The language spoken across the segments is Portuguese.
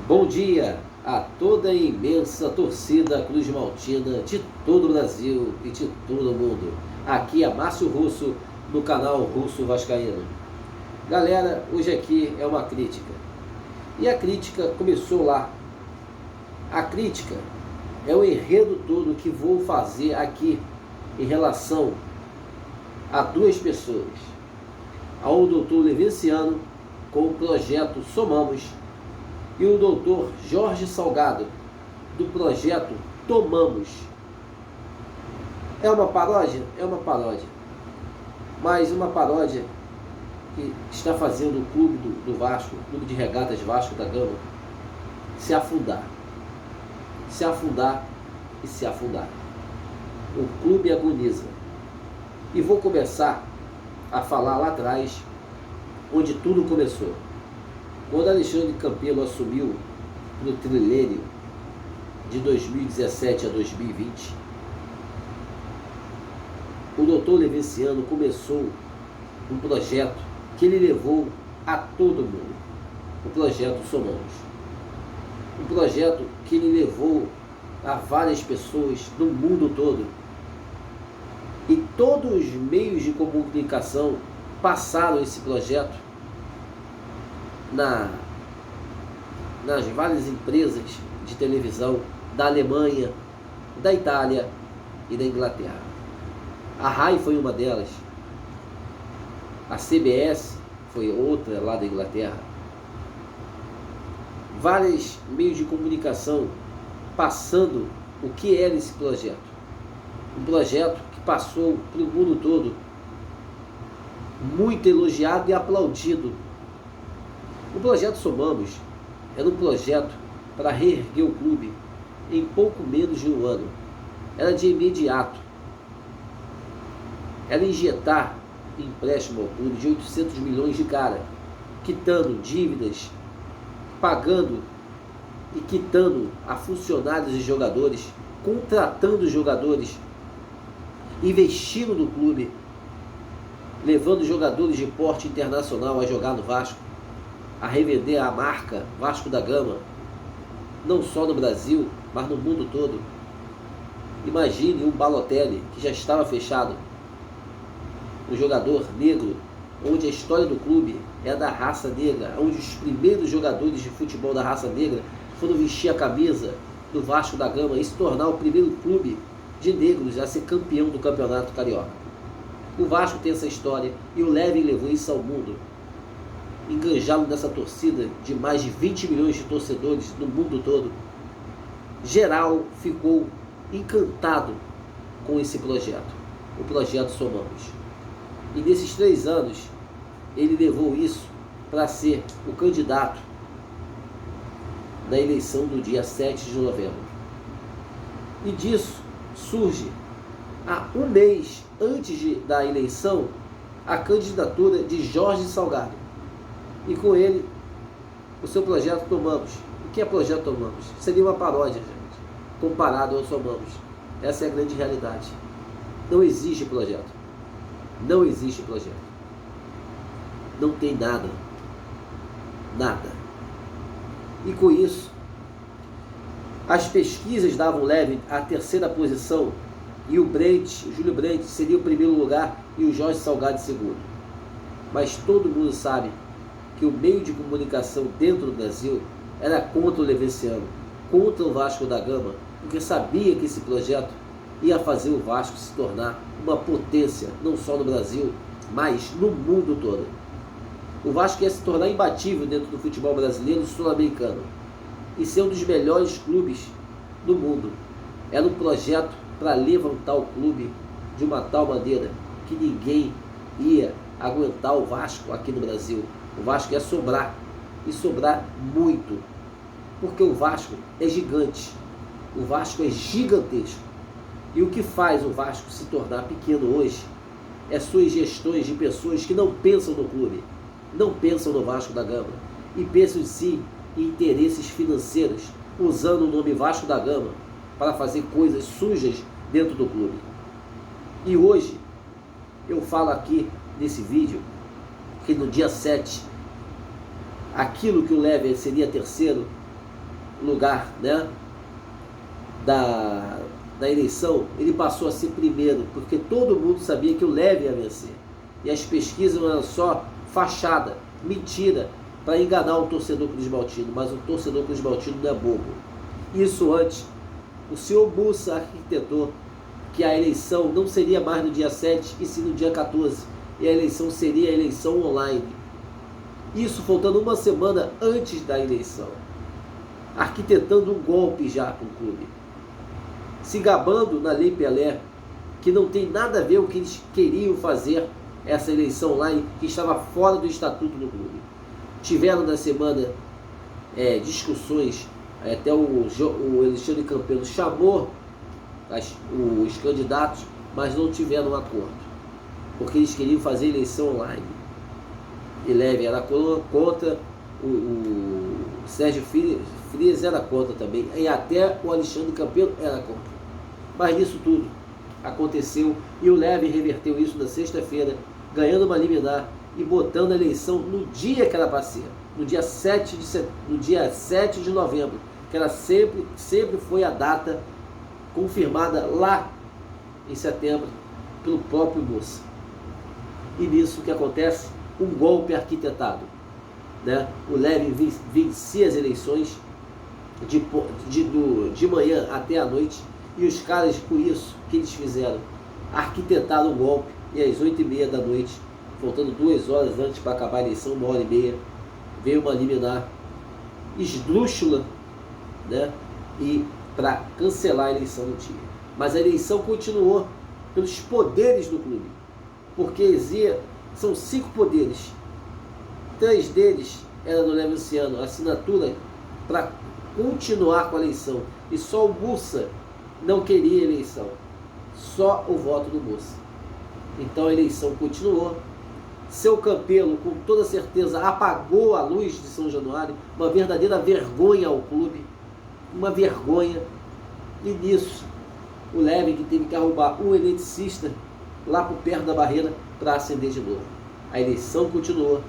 Bom dia a toda a imensa torcida Cruz Maltina de todo o Brasil e de todo o mundo. Aqui é Márcio Russo, no canal Russo Vascaíno. Galera, hoje aqui é uma crítica. E a crítica começou lá. A crítica é o enredo todo que vou fazer aqui em relação a duas pessoas. Ao doutor Levinciano, com o projeto Somamos, e o doutor Jorge Salgado, do projeto Tomamos. É uma paródia? É uma paródia. Mas uma paródia que está fazendo o clube do Vasco, o clube de regatas Vasco da Gama, se afundar. Se afundar e se afundar. O clube agoniza. E vou começar a falar lá atrás, onde tudo começou. Quando Alexandre Campelo assumiu no triênio de 2017 a 2020, o doutor Levinciano começou um projeto que ele levou a todo mundo, o projeto Somamos. Um projeto que ele levou a várias pessoas no mundo todo. E todos os meios de comunicação passaram esse projeto nas várias empresas de televisão da Alemanha, da Itália e da Inglaterra. A RAI foi uma delas. A CBS foi outra lá da Inglaterra. Vários meios de comunicação passando o que era esse projeto. Um projeto que passou para o mundo todo, muito elogiado e aplaudido. O projeto Somamos era um projeto para reerguer o clube em pouco menos de um ano. Era de imediato. Era injetar empréstimo ao clube de 800 milhões de cara, quitando dívidas, pagando e quitando a funcionários e jogadores, contratando jogadores, investindo no clube, levando jogadores de porte internacional a jogar no Vasco, a revender a marca Vasco da Gama, não só no Brasil, mas no mundo todo. Imagine um Balotelli que já estava fechado, um jogador negro, onde a história do clube é da raça negra, onde os primeiros jogadores de futebol da raça negra foram vestir a camisa do Vasco da Gama e se tornar o primeiro clube de negros a ser campeão do Campeonato Carioca. O Vasco tem essa história e o Levy levou isso ao mundo. Enganjá-lo nessa torcida de mais de 20 milhões de torcedores no mundo todo. Geral ficou encantado com esse projeto, o projeto Somamos. E nesses 3 anos, ele levou isso para ser o candidato na eleição do dia 7 de novembro. E disso surge, há um mês antes da eleição, a candidatura de Jorge Salgado. E com ele, o seu projeto Tomamos. O que é projeto Tomamos? Seria uma paródia, gente, comparado ao Somamos. Essa é a grande realidade. Não existe projeto. Não existe projeto. Não tem nada. Nada. E com isso, as pesquisas davam Levy a 3ª posição e o Júlio Brandt seria o 1º lugar e o Jorge Salgado segundo. Mas todo mundo sabe que o meio de comunicação dentro do Brasil era contra o Levinciano, contra o Vasco da Gama, porque sabia que esse projeto ia fazer o Vasco se tornar uma potência, não só no Brasil, mas no mundo todo. O Vasco ia se tornar imbatível dentro do futebol brasileiro e sul-americano e ser um dos melhores clubes do mundo. Era um projeto para levantar o clube de uma tal maneira que ninguém ia aguentar o Vasco aqui no Brasil. O Vasco ia sobrar, e sobrar muito, porque o Vasco é gigante, o Vasco é gigantesco. E o que faz o Vasco se tornar pequeno hoje é suas gestões de pessoas que não pensam no clube, não pensam no Vasco da Gama, e pensam sim em interesses financeiros, usando o nome Vasco da Gama para fazer coisas sujas dentro do clube. E hoje, eu falo aqui nesse vídeo, que no dia 7, aquilo que o Levy seria terceiro, lugar, né, da eleição, ele passou a ser primeiro, porque todo mundo sabia que o Leve ia vencer. E as pesquisas eram só fachada, mentira, para enganar o torcedor cruzmaltino, mas o torcedor cruzmaltino não é bobo. Isso antes, o senhor Mussa arquitetou que a eleição não seria mais no dia 7, e sim no dia 14, e a eleição seria a eleição online. Isso faltando uma semana antes da eleição, arquitetando um golpe já com o clube, se gabando na Lei Pelé, que não tem nada a ver com o que eles queriam fazer essa eleição online, que estava fora do estatuto do clube. Tiveram na semana discussões, até o Alexandre Campelo chamou os candidatos, mas não tiveram um acordo, porque eles queriam fazer eleição online. E Leve era contra, o Sérgio Frias era contra também, e até o Alexandre Campelo era contra. Mas isso tudo aconteceu e o Leve reverteu isso na sexta-feira, ganhando uma liminar e botando a eleição no dia que era para ser, no dia 7 de novembro, que ela sempre foi a data confirmada lá em setembro pelo próprio Mussa. E nisso que acontece? Um golpe arquitetado, né? O Leve vencia as eleições de manhã até a noite, e os caras, com isso que eles fizeram, arquitetaram um golpe, e às 8h30 da noite, faltando 2 horas antes para acabar a eleição, 1h30, veio uma liminar esdrúxula, né? E para cancelar a eleição no dia. Mas a eleição continuou pelos poderes do clube, porque são 5 poderes, 3 deles eram do Leve Luciano, assinatura para continuar com a eleição, e só o Mussa não queria eleição, só o voto do Mussa. Então a eleição continuou. Seu Campelo, com toda certeza, apagou a luz de São Januário, uma verdadeira vergonha ao clube, uma vergonha. E nisso, o Leve que teve que arrumar um eletricista lá por perto da barreira para acender de novo. A eleição continuou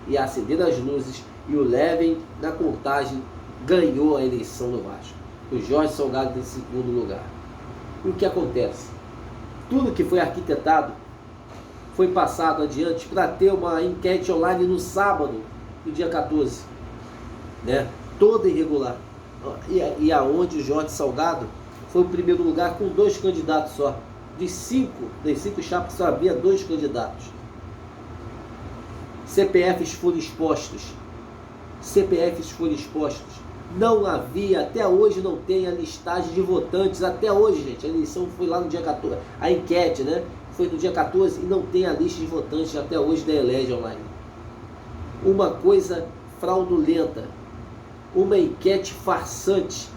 e acenderam as luzes, e o Leve, na contagem, ganhou a eleição no Vasco. O Jorge Salgado em segundo lugar. E o que acontece? Tudo que foi arquitetado foi passado adiante para ter uma enquete online no sábado, no dia 14, né? Toda irregular. E aonde o Jorge Salgado foi o primeiro lugar com 2 candidatos só. Das 5 chapas só havia 2 candidatos. CPFs foram expostos. Não havia, até hoje não tem a listagem de votantes, até hoje, gente. A eleição foi lá no dia 14, a enquete, né? Foi no dia 14 e não tem a lista de votantes até hoje da Elege Online. Uma coisa fraudulenta, uma enquete farsante,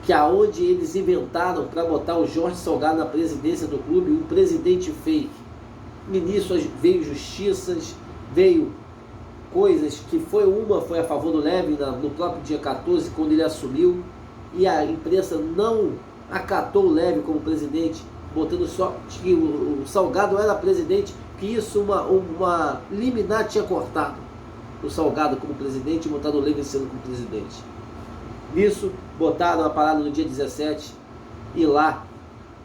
que aonde eles inventaram para botar o Jorge Salgado na presidência do clube, um presidente fake. E nisso veio justiças, veio coisas que foi a favor do Leve no próprio dia 14, quando ele assumiu, e a imprensa não acatou o Leve como presidente, botando só que o Salgado era presidente, que isso uma liminar tinha cortado o Salgado como presidente e botado o Leve sendo como presidente. Nisso, botaram a parada no dia 17, e lá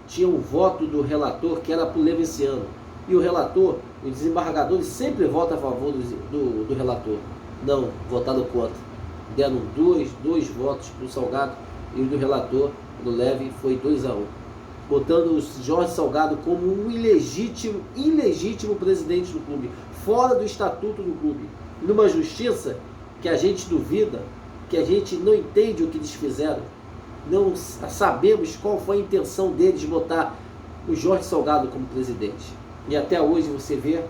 tinha um voto do relator que era para o Levenciano. E o relator, o desembargador, ele sempre vota a favor do relator. Não, votaram contra. Deram dois votos para o Salgado, e o do relator, do Leve, foi 2-1. Botando o Jorge Salgado como um ilegítimo presidente do clube, fora do estatuto do clube. Numa justiça que a gente duvida, que a gente não entende o que eles fizeram. Não sabemos qual foi a intenção deles de botar o Jorge Salgado como presidente. E até hoje você vê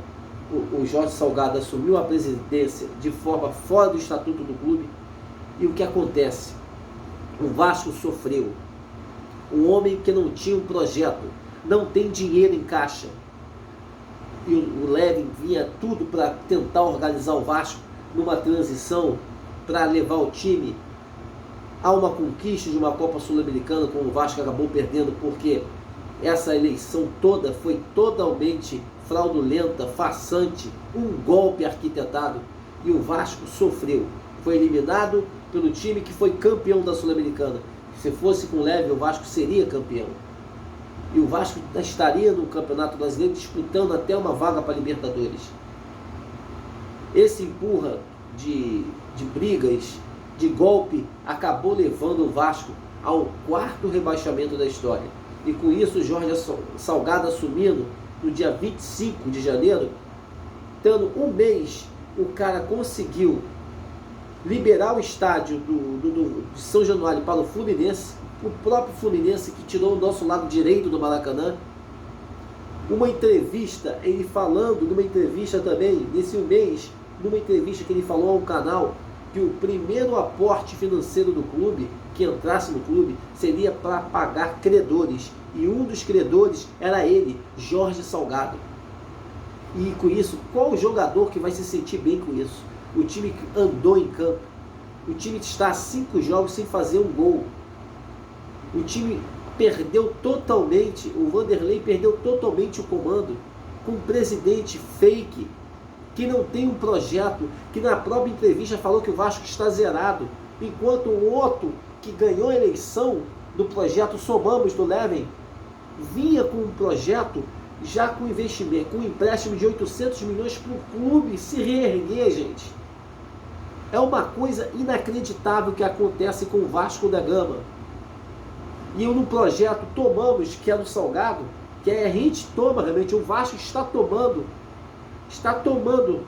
o Jorge Salgado assumiu a presidência de forma fora do estatuto do clube. E o que acontece? O Vasco sofreu. Um homem que não tinha um projeto, não tem dinheiro em caixa. E o Leve vinha tudo para tentar organizar o Vasco numa transição para levar o time a uma conquista de uma Copa Sul-Americana, como o Vasco acabou perdendo, porque essa eleição toda foi totalmente fraudulenta, farsante, um golpe arquitetado, e o Vasco sofreu. Foi eliminado pelo time que foi campeão da Sul-Americana. Se fosse com o Levy, o Vasco seria campeão. E o Vasco estaria no Campeonato Brasileiro disputando até uma vaga para a Libertadores. Esse empurra de brigas, de golpe, acabou levando o Vasco ao 4º rebaixamento da história. E com isso o Jorge Salgado assumindo no dia 25 de janeiro, dando um mês, o cara conseguiu liberar o estádio de São Januário para o Fluminense, o próprio Fluminense que tirou o nosso lado direito do Maracanã. Uma entrevista, ele falando, numa entrevista também, nesse mês, numa entrevista que ele falou ao canal, que o primeiro aporte financeiro do clube, que entrasse no clube, seria para pagar credores. E um dos credores era ele, Jorge Salgado. E com isso, qual jogador que vai se sentir bem com isso? O time que andou em campo. O time está a 5 jogos sem fazer um gol. O time perdeu totalmente, o Vanderlei perdeu totalmente o comando, com um presidente fake, que não tem um projeto, que na própria entrevista falou que o Vasco está zerado, enquanto o outro que ganhou a eleição do projeto Somamos do Levy, vinha com um projeto já com investimento, com um empréstimo de 800 milhões para o clube se reerguer, gente. É uma coisa inacreditável que acontece com o Vasco da Gama. E no projeto Tomamos, que é do Salgado, que a gente toma realmente, o Vasco está tomando. O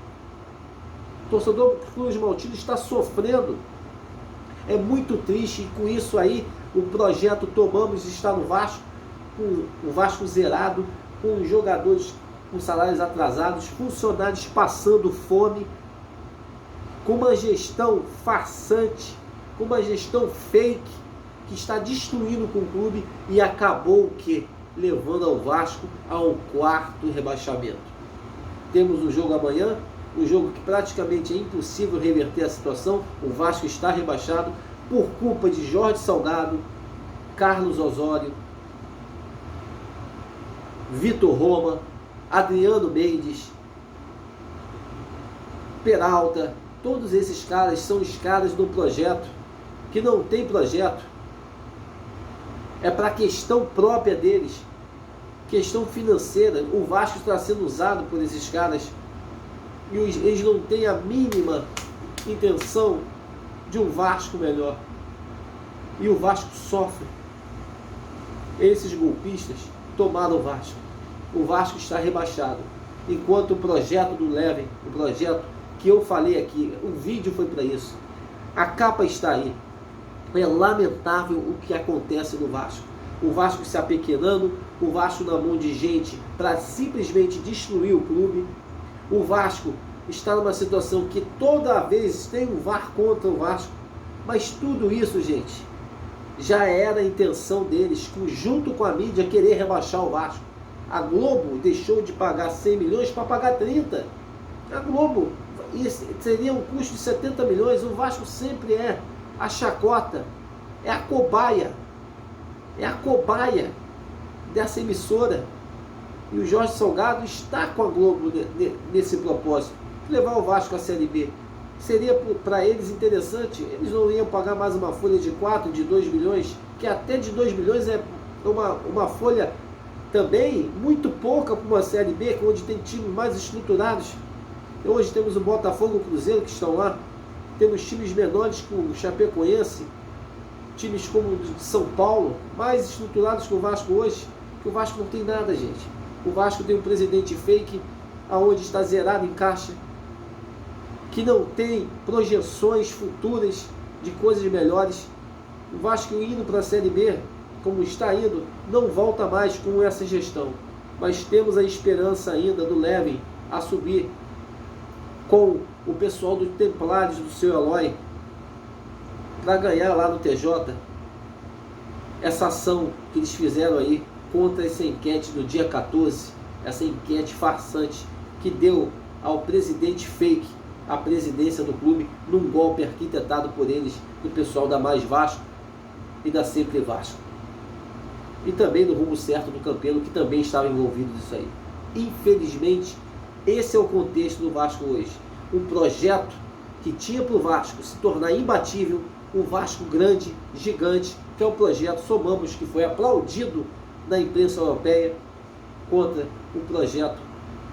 torcedor do Cruz Maltino está sofrendo. É muito triste, e com isso aí, o projeto Tomamos está no Vasco, com o Vasco zerado, com jogadores com salários atrasados, funcionários passando fome, com uma gestão farsante, com uma gestão fake, que está destruindo com o clube e acabou o quê? Levando ao Vasco ao 4º rebaixamento. Temos um jogo amanhã, um jogo que praticamente é impossível reverter a situação. O Vasco está rebaixado por culpa de Jorge Salgado, Carlos Osório, Vitor Roma, Adriano Mendes, Peralta. Todos esses caras são os caras do projeto, que não tem projeto. É para questão própria deles, questão financeira. O Vasco está sendo usado por esses caras e eles não têm a mínima intenção de um Vasco melhor. E o Vasco sofre. Esses golpistas tomaram o Vasco. O Vasco está rebaixado. Enquanto o projeto do Levy, o projeto que eu falei aqui, o vídeo foi para isso. A capa está aí. É lamentável o que acontece no Vasco. O Vasco se apequenando, o Vasco na mão de gente para simplesmente destruir o clube. O Vasco está numa situação que toda vez tem um VAR contra o Vasco. Mas tudo isso, gente, já era a intenção deles, junto com a mídia, querer rebaixar o Vasco. A Globo deixou de pagar 100 milhões para pagar 30. A Globo, isso seria um custo de 70 milhões. O Vasco sempre é a chacota, é a cobaia dessa emissora. E o Jorge Salgado está com a Globo nesse propósito, levar o Vasco à Série B. Seria para eles interessante, eles não iam pagar mais uma folha de 4, de 2 milhões, que até de 2 milhões é uma folha também muito pouca para uma Série B, onde tem times mais estruturados. Hoje temos o Botafogo e o Cruzeiro que estão lá, temos times menores como o Chapecoense, times como o de São Paulo, mais estruturados que o Vasco hoje, que o Vasco não tem nada, gente. O Vasco tem um presidente fake, aonde está zerado em caixa, que não tem projeções futuras de coisas melhores. O Vasco indo para a Série B, como está indo, não volta mais com essa gestão. Mas temos a esperança ainda do Levy a subir com o pessoal dos Templários do seu Eloy para ganhar lá no TJ essa ação que eles fizeram aí contra essa enquete do dia 14, essa enquete farsante que deu ao presidente fake a presidência do clube num golpe arquitetado por eles, do pessoal da Mais Vasco e da Sempre Vasco. E também do Rumo Certo do Campelo, que também estava envolvido nisso aí. Infelizmente, esse é o contexto do Vasco hoje. Um projeto que tinha para o Vasco se tornar imbatível, o Vasco grande, gigante, que é o projeto Somamos, que foi aplaudido na imprensa europeia, contra o projeto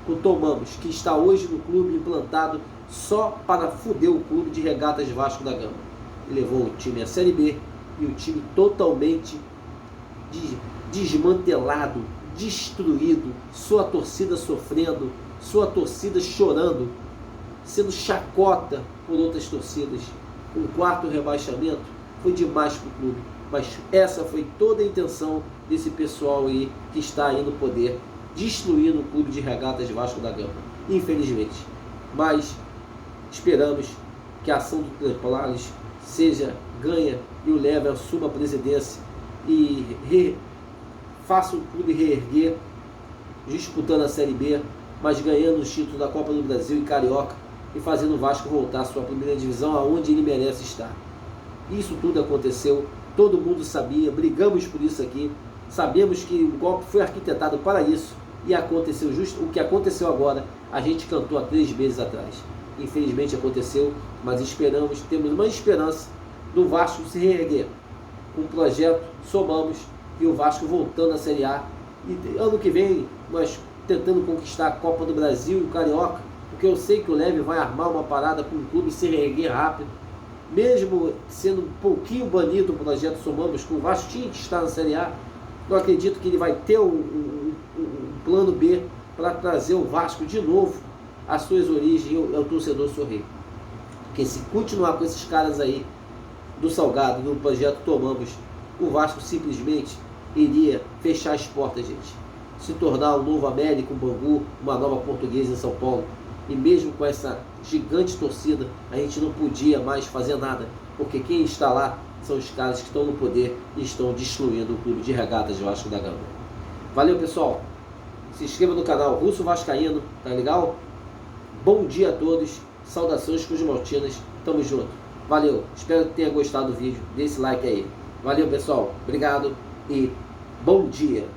que Tomamos, que está hoje no clube implantado só para foder o clube de Regatas Vasco da Gama. Ele levou o time à Série B e o time totalmente desmantelado, destruído, sua torcida sofrendo, sua torcida chorando, sendo chacota por outras torcidas. Um quarto rebaixamento foi demais para o clube, mas essa foi toda a intenção desse pessoal aí que está aí no poder, destruindo o clube de Regatas Vasco da Gama, infelizmente. Mas esperamos que a ação do Templares seja ganha e o leve à suma presidência e faça o clube reerguer, disputando a Série B, mas ganhando os títulos da Copa do Brasil e Carioca e fazendo o Vasco voltar à sua primeira divisão, aonde ele merece estar. Isso tudo aconteceu, todo mundo sabia, brigamos por isso aqui, sabemos que o golpe foi arquitetado para isso e aconteceu justo o que aconteceu agora. A gente cantou há 3 meses atrás. Infelizmente aconteceu, mas esperamos, temos uma esperança do Vasco se reerguer. Com o projeto Somamos e o Vasco voltando à Série A. E ano que vem nós tentando conquistar a Copa do Brasil e o Carioca, porque eu sei que o Leve vai armar uma parada para o clube se reerguer rápido. Mesmo sendo um pouquinho banido o projeto Somamos, que o Vasco tinha que estar na Série A, eu acredito que ele vai ter um plano B para trazer o Vasco de novo às suas origens e ao torcedor sorrir. Porque se continuar com esses caras aí do Salgado, no projeto Tomamos, o Vasco simplesmente iria fechar as portas, gente. Se tornar um novo América, um Bangu, uma nova Portuguesa em São Paulo. E mesmo com essa gigante torcida, a gente não podia mais fazer nada, porque quem está lá são os caras que estão no poder e estão destruindo o clube de Regatas Vasco da Gama. Valeu, pessoal. Se inscreva no canal Russo Vascaíno, tá legal? Bom dia a todos. Saudações cosmomaltinas. Tamo junto. Valeu. Espero que tenha gostado do vídeo. Dê esse like aí. Valeu, pessoal. Obrigado e bom dia.